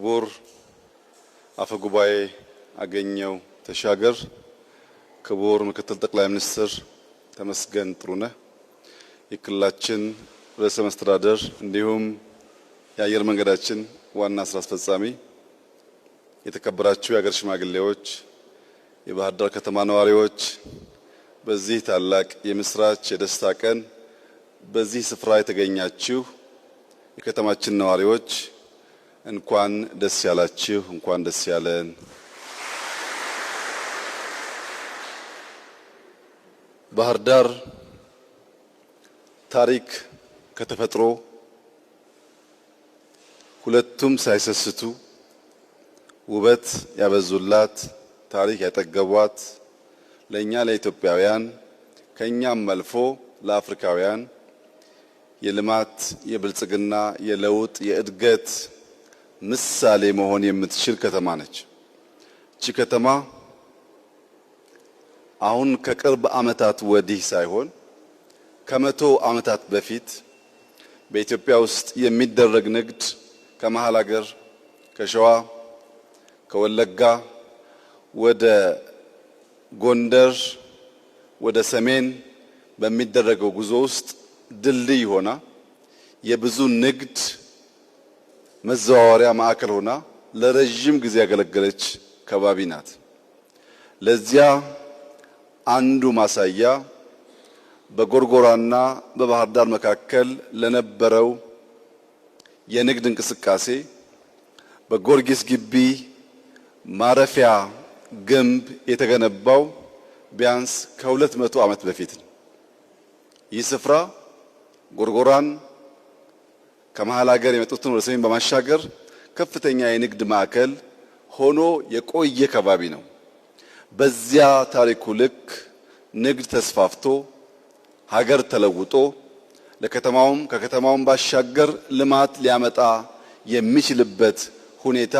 ክቡር አፈጉባኤ አገኘው ተሻገር፣ ክቡር ምክትል ጠቅላይ ሚኒስትር ተመስገን ጥሩነህ፣ የክልላችን ርዕሰ መስተዳድር እንዲሁም የአየር መንገዳችን ዋና ስራ አስፈጻሚ፣ የተከበራችሁ የሀገር ሽማግሌዎች፣ የባህር ዳር ከተማ ነዋሪዎች፣ በዚህ ታላቅ የምስራች የደስታ ቀን በዚህ ስፍራ የተገኛችሁ የከተማችን ነዋሪዎች እንኳን ደስ ያላችሁ፣ እንኳን ደስ ያለን። ባህር ዳር ታሪክ ከተፈጥሮ ሁለቱም ሳይሰስቱ ውበት ያበዙላት፣ ታሪክ ያጠገቧት፣ ለኛ ለኢትዮጵያውያን ከኛም አልፎ ለአፍሪካውያን የልማት የብልጽግና የለውጥ የእድገት ምሳሌ መሆን የምትችል ከተማ ነች። እቺ ከተማ አሁን ከቅርብ ዓመታት ወዲህ ሳይሆን ከመቶ ዓመታት በፊት በኢትዮጵያ ውስጥ የሚደረግ ንግድ ከመሃል ሀገር ከሸዋ ከወለጋ ወደ ጎንደር ወደ ሰሜን በሚደረገው ጉዞ ውስጥ ድልድይ ሆና የብዙ ንግድ መዘዋወሪያ ማዕከል ሆና ለረጅም ጊዜ ያገለገለች ከባቢ ናት። ለዚያ አንዱ ማሳያ በጎርጎራና በባህር ዳር መካከል ለነበረው የንግድ እንቅስቃሴ በጊዮርጊስ ግቢ ማረፊያ ግንብ የተገነባው ቢያንስ ከ200 ዓመት በፊት ነው። ይህ ስፍራ ጎርጎራን ከመሃል ሀገር የመጡትን ወደ ሰሜን በማሻገር ከፍተኛ የንግድ ማዕከል ሆኖ የቆየ ከባቢ ነው። በዚያ ታሪኩ ልክ ንግድ ተስፋፍቶ ሀገር ተለውጦ ለከተማውም ከከተማውም ባሻገር ልማት ሊያመጣ የሚችልበት ሁኔታ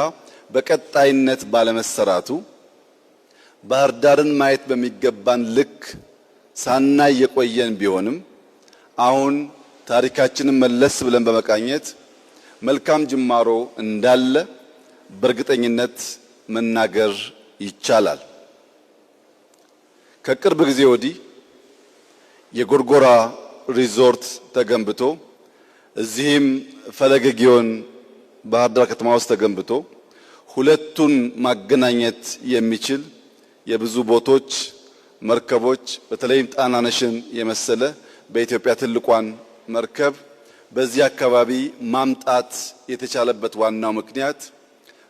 በቀጣይነት ባለመሰራቱ ባህር ዳርን ማየት በሚገባን ልክ ሳናይ የቆየን ቢሆንም አሁን ታሪካችንን መለስ ብለን በመቃኘት መልካም ጅማሮ እንዳለ በእርግጠኝነት መናገር ይቻላል። ከቅርብ ጊዜ ወዲህ የጎርጎራ ሪዞርት ተገንብቶ እዚህም ፈለገ ጊዮን ባህር ዳር ከተማ ውስጥ ተገንብቶ ሁለቱን ማገናኘት የሚችል የብዙ ቦቶች መርከቦች በተለይም ጣናነሽን የመሰለ በኢትዮጵያ ትልቋን መርከብ በዚህ አካባቢ ማምጣት የተቻለበት ዋናው ምክንያት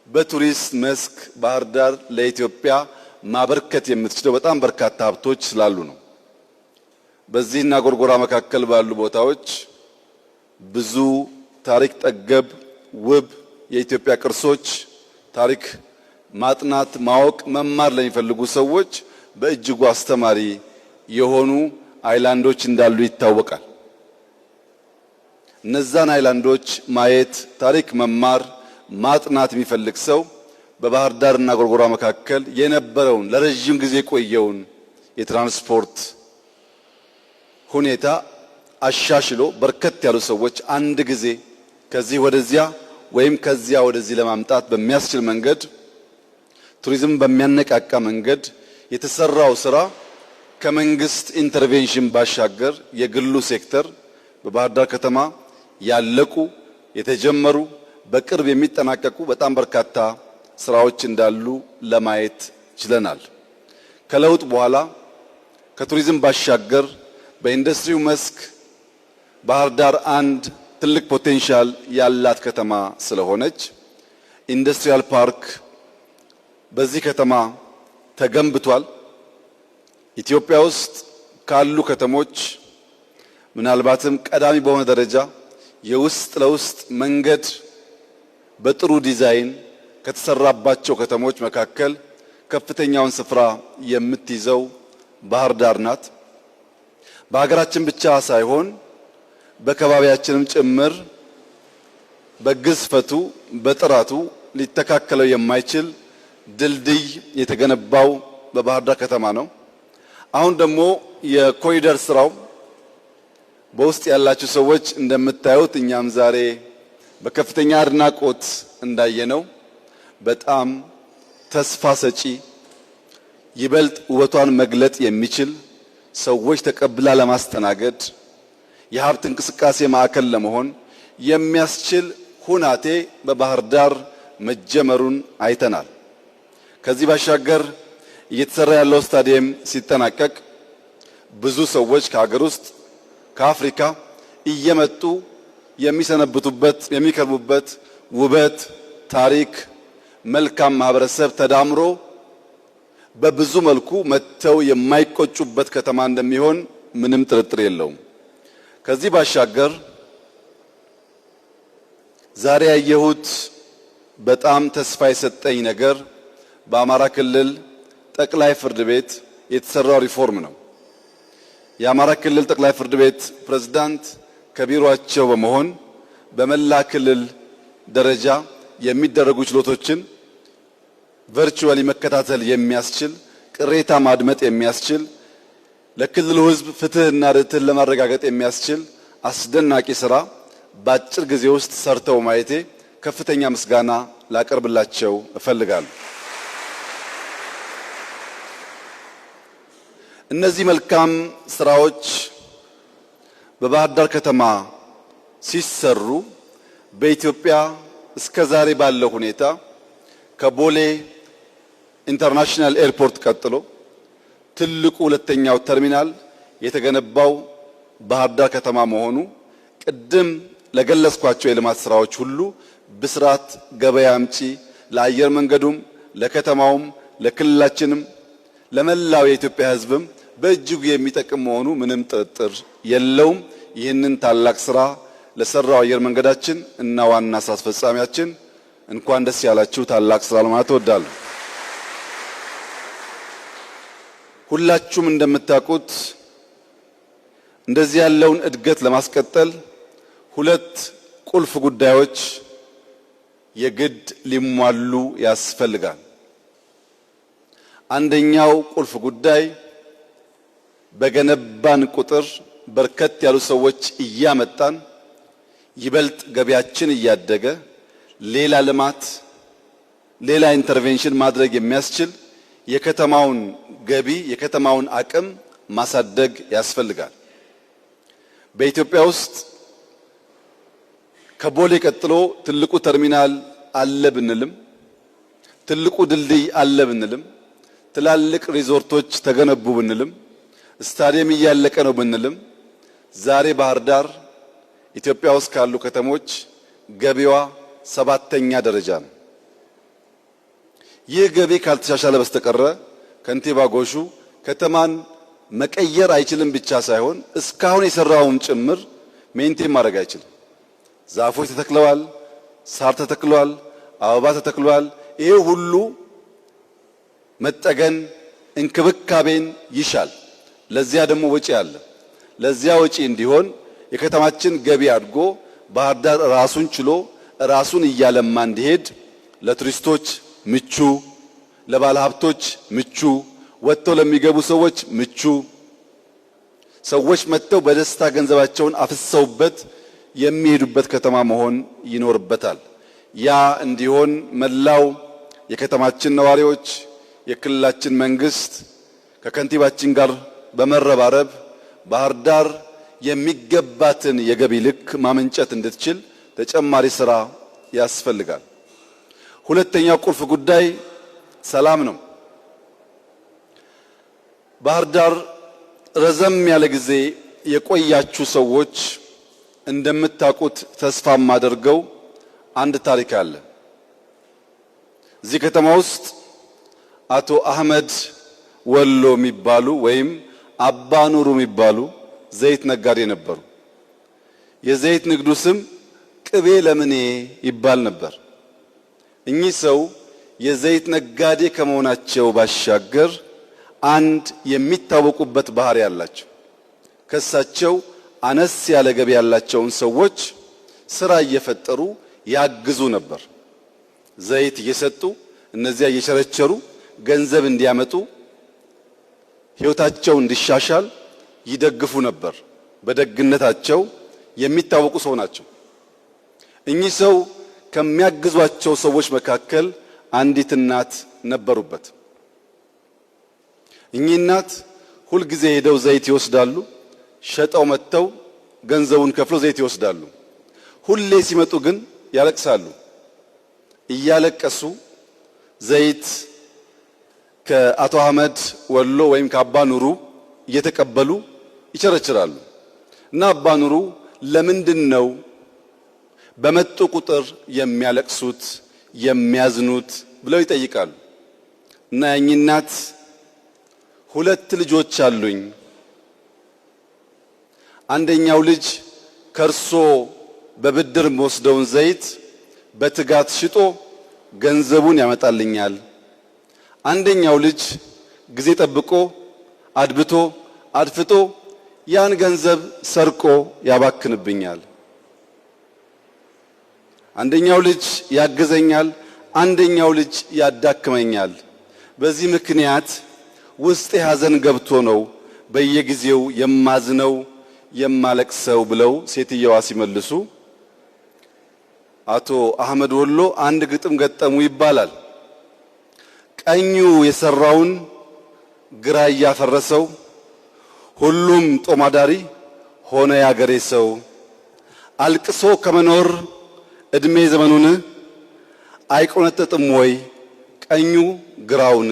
በቱሪስት መስክ ባህር ዳር ለኢትዮጵያ ማበርከት የምትችለው በጣም በርካታ ሀብቶች ስላሉ ነው። በዚህና ጎርጎራ መካከል ባሉ ቦታዎች ብዙ ታሪክ ጠገብ ውብ የኢትዮጵያ ቅርሶች ታሪክ ማጥናት፣ ማወቅ፣ መማር ለሚፈልጉ ሰዎች በእጅጉ አስተማሪ የሆኑ አይላንዶች እንዳሉ ይታወቃል። እነዛን አይላንዶች ማየት፣ ታሪክ መማር፣ ማጥናት የሚፈልግ ሰው በባህር ዳርና ጎርጎራ መካከል የነበረውን ለረጅም ጊዜ ቆየውን የትራንስፖርት ሁኔታ አሻሽሎ በርከት ያሉ ሰዎች አንድ ጊዜ ከዚህ ወደዚያ ወይም ከዚያ ወደዚህ ለማምጣት በሚያስችል መንገድ ቱሪዝም በሚያነቃቃ መንገድ የተሰራው ስራ ከመንግስት ኢንተርቬንሽን ባሻገር የግሉ ሴክተር በባህር ዳር ከተማ ያለቁ የተጀመሩ በቅርብ የሚጠናቀቁ በጣም በርካታ ስራዎች እንዳሉ ለማየት ችለናል። ከለውጥ በኋላ ከቱሪዝም ባሻገር በኢንዱስትሪው መስክ ባህር ዳር አንድ ትልቅ ፖቴንሻል ያላት ከተማ ስለሆነች ኢንዱስትሪያል ፓርክ በዚህ ከተማ ተገንብቷል። ኢትዮጵያ ውስጥ ካሉ ከተሞች ምናልባትም ቀዳሚ በሆነ ደረጃ የውስጥ ለውስጥ መንገድ በጥሩ ዲዛይን ከተሰራባቸው ከተሞች መካከል ከፍተኛውን ስፍራ የምትይዘው ባህር ዳር ናት። በሀገራችን ብቻ ሳይሆን በከባቢያችንም ጭምር በግዝፈቱ በጥራቱ ሊተካከለው የማይችል ድልድይ የተገነባው በባህር ዳር ከተማ ነው። አሁን ደግሞ የኮሪደር ስራው በውስጥ ያላችሁ ሰዎች እንደምታዩት እኛም ዛሬ በከፍተኛ አድናቆት እንዳየነው በጣም ተስፋ ሰጪ ይበልጥ ውበቷን መግለጥ የሚችል ሰዎች ተቀብላ ለማስተናገድ የሀብት እንቅስቃሴ ማዕከል ለመሆን የሚያስችል ሁናቴ በባህር ዳር መጀመሩን አይተናል። ከዚህ ባሻገር እየተሰራ ያለው ስታዲየም ሲጠናቀቅ ብዙ ሰዎች ከሀገር ውስጥ ከአፍሪካ እየመጡ የሚሰነብቱበት የሚከርሙበት ውበት፣ ታሪክ፣ መልካም ማህበረሰብ ተዳምሮ በብዙ መልኩ መጥተው የማይቆጩበት ከተማ እንደሚሆን ምንም ጥርጥር የለውም። ከዚህ ባሻገር ዛሬ ያየሁት በጣም ተስፋ የሰጠኝ ነገር በአማራ ክልል ጠቅላይ ፍርድ ቤት የተሰራው ሪፎርም ነው። የአማራ ክልል ጠቅላይ ፍርድ ቤት ፕሬዝዳንት ከቢሮአቸው በመሆን በመላ ክልል ደረጃ የሚደረጉ ችሎቶችን ቨርቹዋሊ መከታተል የሚያስችል ቅሬታ ማድመጥ የሚያስችል ለክልሉ ሕዝብ ፍትህና ርትዕን ለማረጋገጥ የሚያስችል አስደናቂ ስራ በአጭር ጊዜ ውስጥ ሰርተው ማየቴ ከፍተኛ ምስጋና ላቀርብላቸው እፈልጋለሁ። እነዚህ መልካም ስራዎች በባህር ዳር ከተማ ሲሰሩ በኢትዮጵያ እስከ ዛሬ ባለው ሁኔታ ከቦሌ ኢንተርናሽናል ኤርፖርት ቀጥሎ ትልቁ ሁለተኛው ተርሚናል የተገነባው ባህር ዳር ከተማ መሆኑ ቅድም ለገለጽኳቸው የልማት ስራዎች ሁሉ ብስራት ገበያ አምጪ ለአየር መንገዱም ለከተማውም ለክልላችንም ለመላው የኢትዮጵያ ሕዝብም በእጅጉ የሚጠቅም መሆኑ ምንም ጥርጥር የለውም። ይህንን ታላቅ ስራ ለሰራው አየር መንገዳችን እና ዋና ስራ አስፈጻሚያችን እንኳን ደስ ያላችሁ ታላቅ ስራ ለማለት እወዳለሁ። ሁላችሁም እንደምታውቁት እንደዚህ ያለውን እድገት ለማስቀጠል ሁለት ቁልፍ ጉዳዮች የግድ ሊሟሉ ያስፈልጋል። አንደኛው ቁልፍ ጉዳይ በገነባን ቁጥር በርከት ያሉ ሰዎች እያመጣን ይበልጥ ገቢያችን እያደገ ሌላ ልማት ሌላ ኢንተርቬንሽን ማድረግ የሚያስችል የከተማውን ገቢ የከተማውን አቅም ማሳደግ ያስፈልጋል። በኢትዮጵያ ውስጥ ከቦሌ ቀጥሎ ትልቁ ተርሚናል አለ ብንልም ትልቁ ድልድይ አለ ብንልም ትላልቅ ሪዞርቶች ተገነቡ ብንልም ስታዲየም እያለቀ ነው ብንልም ዛሬ ባህር ዳር ኢትዮጵያ ውስጥ ካሉ ከተሞች ገቢዋ 7ኛ ደረጃ ነው። ይህ ገቢ ካልተሻሻለ በስተቀረ ከንቲባ ጎሹ ከተማን መቀየር አይችልም ብቻ ሳይሆን እስካሁን የሰራውን ጭምር ሜንቴን ማድረግ አይችልም። ዛፎች ተተክለዋል፣ ሳር ተተክሏል፣ አበባ ተተክሏል። ይሄ ሁሉ መጠገን እንክብካቤን ይሻል። ለዚያ ደግሞ ወጪ አለ። ለዚያ ወጪ እንዲሆን የከተማችን ገቢ አድጎ ባህር ዳር ራሱን ችሎ ራሱን እያለማ እንዲሄድ ለቱሪስቶች ምቹ፣ ለባለሀብቶች ምቹ፣ ወጥተው ለሚገቡ ሰዎች ምቹ፣ ሰዎች መጥተው በደስታ ገንዘባቸውን አፍሰውበት የሚሄዱበት ከተማ መሆን ይኖርበታል። ያ እንዲሆን መላው የከተማችን ነዋሪዎች፣ የክልላችን መንግስት ከከንቲባችን ጋር በመረባረብ ባህር ዳር የሚገባትን የገቢ ልክ ማመንጨት እንድትችል ተጨማሪ ስራ ያስፈልጋል። ሁለተኛው ቁልፍ ጉዳይ ሰላም ነው። ባህር ዳር ረዘም ያለ ጊዜ የቆያችሁ ሰዎች እንደምታውቁት ተስፋ ማደርገው አንድ ታሪክ አለ። እዚህ ከተማ ውስጥ አቶ አህመድ ወሎ የሚባሉ ወይም አባ ኑሩ የሚባሉ ዘይት ነጋዴ ነበሩ። የዘይት ንግዱ ስም ቅቤ ለምኔ ይባል ነበር። እኚህ ሰው የዘይት ነጋዴ ከመሆናቸው ባሻገር አንድ የሚታወቁበት ባህሪ ያላቸው ከሳቸው አነስ ያለ ገቢ ያላቸውን ሰዎች ስራ እየፈጠሩ ያግዙ ነበር። ዘይት እየሰጡ እነዚያ እየቸረቸሩ ገንዘብ እንዲያመጡ ሕይወታቸው እንዲሻሻል ይደግፉ ነበር። በደግነታቸው የሚታወቁ ሰው ናቸው። እኚህ ሰው ከሚያግዟቸው ሰዎች መካከል አንዲት እናት ነበሩበት። እኚህ እናት ሁል ጊዜ ሄደው ዘይት ይወስዳሉ። ሸጠው መጥተው ገንዘቡን ከፍለው ዘይት ይወስዳሉ። ሁሌ ሲመጡ ግን ያለቅሳሉ። እያለቀሱ ዘይት ከአቶ አህመድ ወሎ ወይም ከአባ ኑሩ እየተቀበሉ ይቸረችራሉ። እና አባ ኑሩ ለምንድነው በመጡ ቁጥር የሚያለቅሱት የሚያዝኑት ብለው ይጠይቃሉ። እና ያኚህ እናት ሁለት ልጆች አሉኝ፣ አንደኛው ልጅ ከርሶ በብድር ወስደውን ዘይት በትጋት ሽጦ ገንዘቡን ያመጣልኛል፣ አንደኛው ልጅ ጊዜ ጠብቆ አድብቶ አድፍጦ ያን ገንዘብ ሰርቆ ያባክንብኛል። አንደኛው ልጅ ያግዘኛል፣ አንደኛው ልጅ ያዳክመኛል። በዚህ ምክንያት ውስጤ ሐዘን ገብቶ ነው በየጊዜው የማዝነው የማለቅሰው ብለው ሴትየዋ ሲመልሱ አቶ አህመድ ወሎ አንድ ግጥም ገጠሙ ይባላል። ቀኙ የሰራውን ግራ ያፈረሰው ሁሉም ጦማዳሪ ሆነ ያገሬ ሰው፣ አልቅሶ ከመኖር እድሜ ዘመኑን አይቆነጥጥም ወይ ቀኙ ግራውን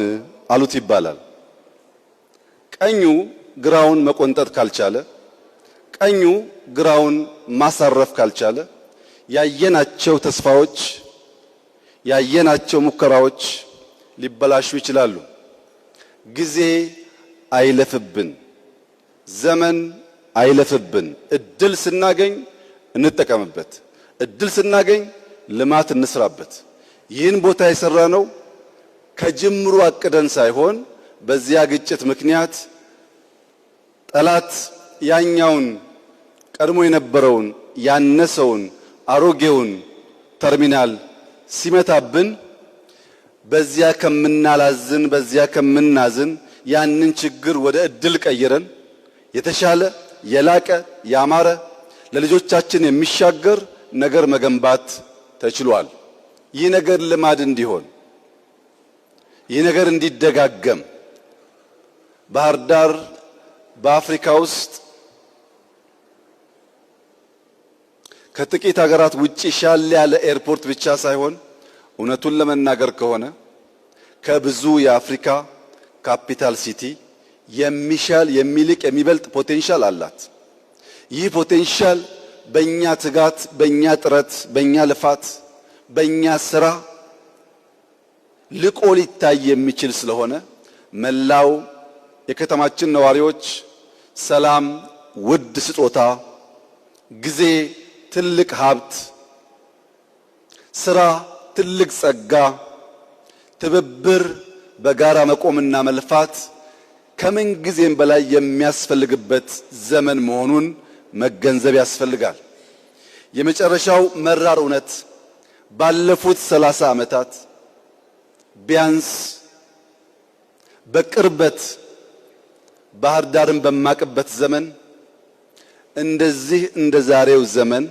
አሉት ይባላል። ቀኙ ግራውን መቆንጠጥ ካልቻለ፣ ቀኙ ግራውን ማሳረፍ ካልቻለ ያየናቸው ተስፋዎች ያየናቸው ሙከራዎች ሊበላሹ ይችላሉ። ጊዜ አይለፍብን፣ ዘመን አይለፍብን። እድል ስናገኝ እንጠቀምበት። እድል ስናገኝ ልማት እንስራበት። ይህን ቦታ የሰራነው ከጅምሩ አቅደን ሳይሆን በዚያ ግጭት ምክንያት ጠላት ያኛውን ቀድሞ የነበረውን ያነሰውን አሮጌውን ተርሚናል ሲመታብን በዚያ ከምናላዝን በዚያ ከምናዝን ያንን ችግር ወደ እድል ቀይረን የተሻለ የላቀ ያማረ ለልጆቻችን የሚሻገር ነገር መገንባት ተችሏል። ይህ ነገር ልማድ እንዲሆን ይህ ነገር እንዲደጋገም ባህር ዳር በአፍሪካ ውስጥ ከጥቂት ሀገራት ውጪ ሻል ያለ ኤርፖርት ብቻ ሳይሆን እውነቱን ለመናገር ከሆነ ከብዙ የአፍሪካ ካፒታል ሲቲ የሚሻል የሚልቅ የሚበልጥ ፖቴንሻል አላት። ይህ ፖቴንሻል በእኛ ትጋት፣ በእኛ ጥረት፣ በእኛ ልፋት፣ በእኛ ስራ ልቆ ሊታይ የሚችል ስለሆነ መላው የከተማችን ነዋሪዎች ሰላም ውድ ስጦታ፣ ጊዜ ትልቅ ሀብት፣ ስራ ትልቅ ጸጋ፣ ትብብር በጋራ መቆምና መልፋት ከምን ጊዜም በላይ የሚያስፈልግበት ዘመን መሆኑን መገንዘብ ያስፈልጋል። የመጨረሻው መራር እውነት ባለፉት 30 ዓመታት ቢያንስ በቅርበት ባህር ዳርን በማቅበት ዘመን እንደዚህ እንደ ዛሬው ዘመን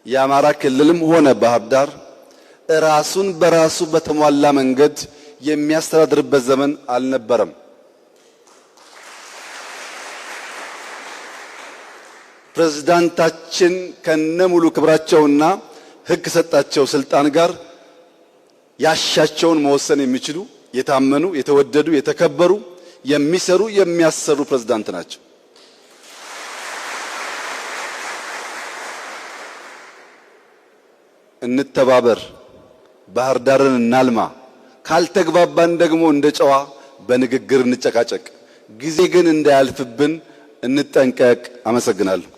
የአማራ ክልልም ሆነ ባህር ዳር ራሱን በራሱ በተሟላ መንገድ የሚያስተዳድርበት ዘመን አልነበረም። ፕሬዝዳንታችን ከነሙሉ ክብራቸውና ሕግ ሰጣቸው ስልጣን ጋር ያሻቸውን መወሰን የሚችሉ የታመኑ፣ የተወደዱ፣ የተከበሩ፣ የሚሰሩ፣ የሚያሰሩ ፕሬዝዳንት ናቸው። እንተባበር፣ ባህር ዳርን እናልማ። ካልተግባባን ደግሞ እንደ ጨዋ በንግግር እንጨቃጨቅ። ጊዜ ግን እንዳያልፍብን እንጠንቀቅ። አመሰግናለሁ።